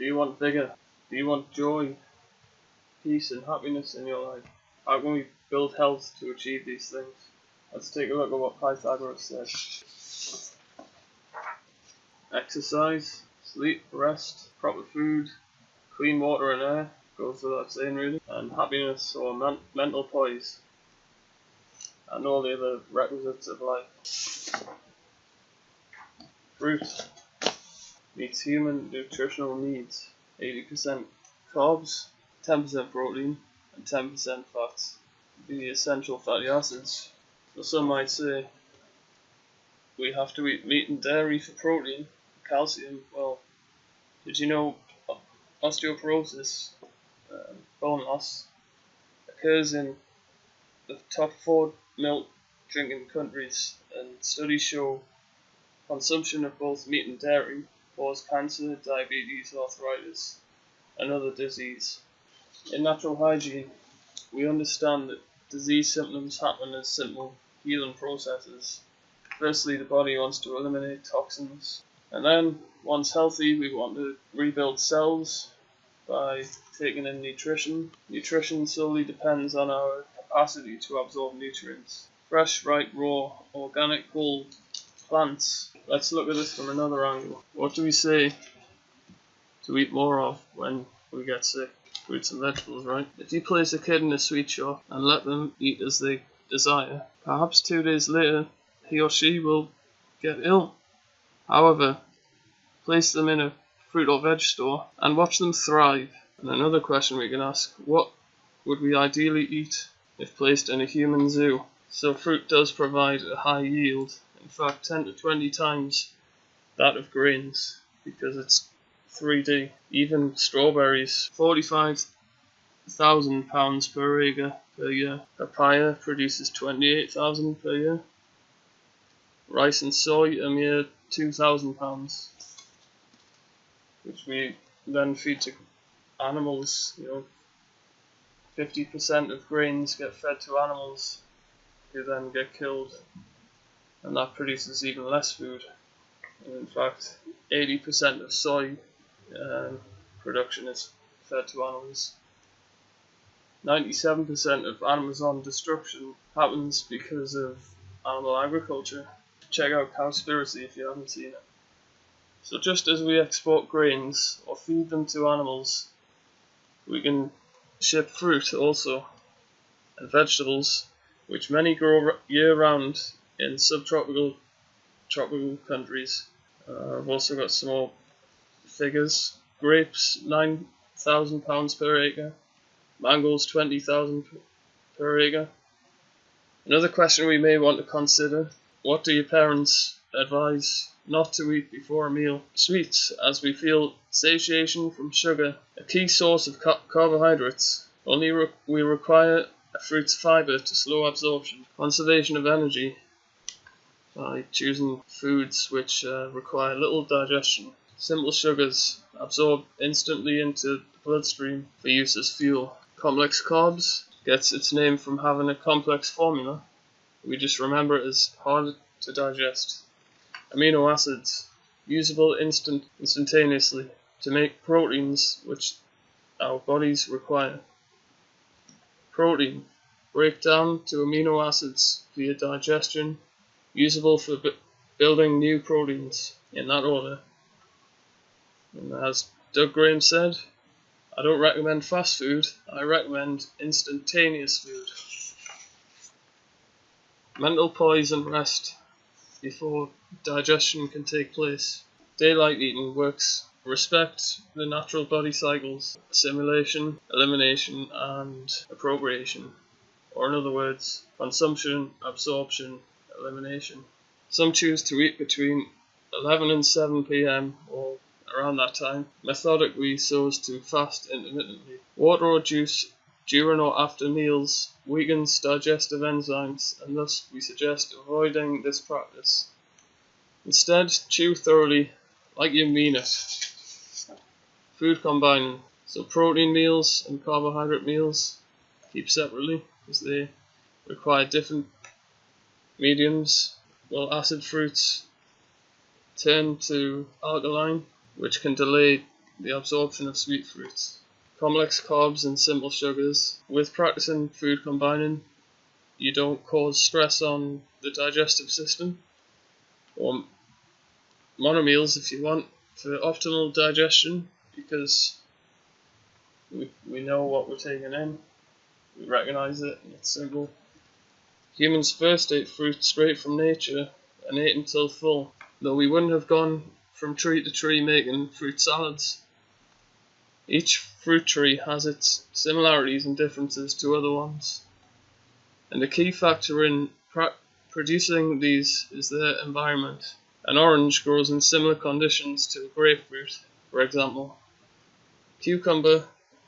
Do you want vigor? Do you want joy, peace and happiness in your life? How can we build health to achieve these things? Let's take a look at what Pythagoras said. Exercise, sleep, rest, proper food, clean water and air, goes without saying really, and happiness or mental poise, and all the other requisites of life. Fruit meets human nutritional needs, 80% carbs, 10% protein, and 10% fats. The essential fatty acids. So some might say we have to eat meat and dairy for protein, calcium. Well, did you know osteoporosis, bone loss, occurs in the top 4 milk drinking countries, and studies show consumption of both meat and dairy cause cancer, diabetes, arthritis, and other disease. In natural hygiene, we understand that disease symptoms happen as simple healing processes. Firstly, the body wants to eliminate toxins, and then, once healthy, we want to rebuild cells by taking in nutrition. Nutrition solely depends on our capacity to absorb nutrients. Fresh, ripe, raw, organic, whole plants. Let's look at this from another angle. What do we say to eat more of when we get sick? Fruits and vegetables, right? If you place a kid in a sweet shop and let them eat as they desire, perhaps 2 days later he or she will get ill. However, place them in a fruit or veg store and watch them thrive. And another question we can ask, what would we ideally eat if placed in a human zoo? So fruit does provide a high yield, in fact 10 to 20 times that of grains, because it's 3D. Even strawberries, 45,000 pounds per acre per year. Papaya produces 28,000 per year. Rice and soy, a mere 2,000 pounds, which we then feed to animals. 50% of grains get fed to animals, who then get killed, and that produces even less food. And in fact, 80% of soy production is fed to animals. 97% of Amazon destruction happens because of animal agriculture. Check out Cowspiracy if you haven't seen it. So just as we export grains or feed them to animals, we can ship fruit also, and vegetables, which many grow year-round in subtropical tropical countries. I've also got some more figures. Grapes, 9,000 pounds per acre. Mangoes, 20,000 per acre. Another question we may want to consider: what do your parents advise not to eat before a meal? Sweets, as we feel satiation from sugar, a key source of carbohydrates. Only we require a fruit's fibre to slow absorption. Conservation of energy by choosing foods which require little digestion. Simple sugars absorb instantly into the bloodstream for use as fuel. Complex carbs gets its name from having a complex formula. We just remember it as hard to digest. Amino acids, usable instantaneously to make proteins which our bodies require. Protein, break down to amino acids via digestion, usable for building new proteins, in that order. And as Doug Graham said, I don't recommend fast food, I recommend instantaneous food. Mental poise and rest before digestion can take place. Daylight eating works. Respect the natural body cycles: assimilation, elimination, and appropriation. Or in other words, consumption, absorption, elimination. Some choose to eat between 11 and 7 p.m. or around that time, methodically so as to fast intermittently. Water or juice during or after meals weakens digestive enzymes, and thus we suggest avoiding this practice. Instead, chew thoroughly, like you mean it. Food combining. So protein meals and carbohydrate meals keep separately because they require different mediums, while acid fruits turn to alkaline, which can delay the absorption of sweet fruits, complex carbs and simple sugars. With practicing food combining, you don't cause stress on the digestive system, or monomeals if you want, for optimal digestion, because we know what we're taking in, we recognise it, and it's simple. Humans first ate fruit straight from nature and ate until full, though we wouldn't have gone from tree to tree making fruit salads. Each fruit tree has its similarities and differences to other ones, and the key factor in producing these is their environment. An orange grows in similar conditions to a grapefruit, for example. Cucumber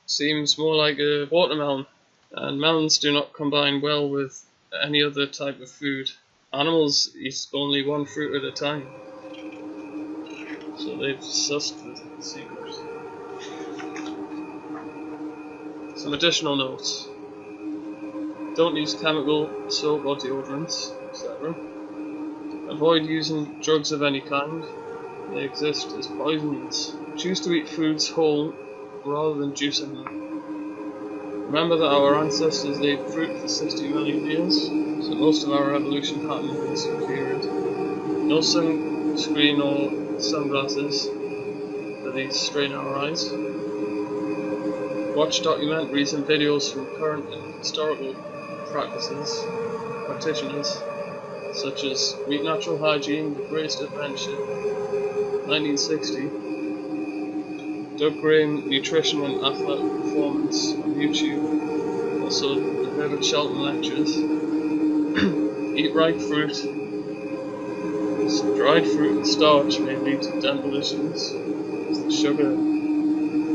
seems more like a watermelon, and melons do not combine well with any other type of food. Animals eat only one fruit at a time, so they've sussed the secret. Some additional notes. Don't use chemical soap or deodorants, etc. Avoid using drugs of any kind. They exist as poisons. Choose to eat foods whole rather than juicing them. Remember that our ancestors ate fruit for 60 million years, so most of our evolution happened in this period. No sunscreen or sunglasses, for these strain our eyes. Watch documentaries and videos from current and historical practitioners, such as Meet Natural Hygiene, The Greatest Adventure, 1960, Doug Graham, Nutrition and Athletic Performance on YouTube, also the Herbert Shelton Lectures. Eat ripe fruit. Dried fruit and starch may lead to dental issues, as the sugar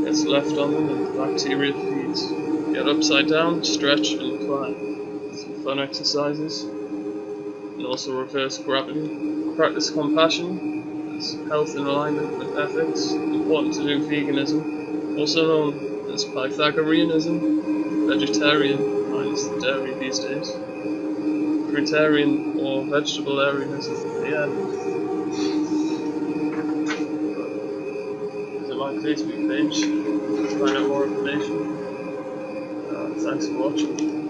gets left on them and the bacteria feeds. Get upside down, stretch and climb. Some fun exercises, and also reverse gravity. Practice compassion, that's health in alignment with ethics. Important to do veganism, also known as Pythagoreanism, vegetarian, minus the dairy these days, fruitarian or vegetarianism at the end. Visit my Facebook page to find out more information. Thanks for watching.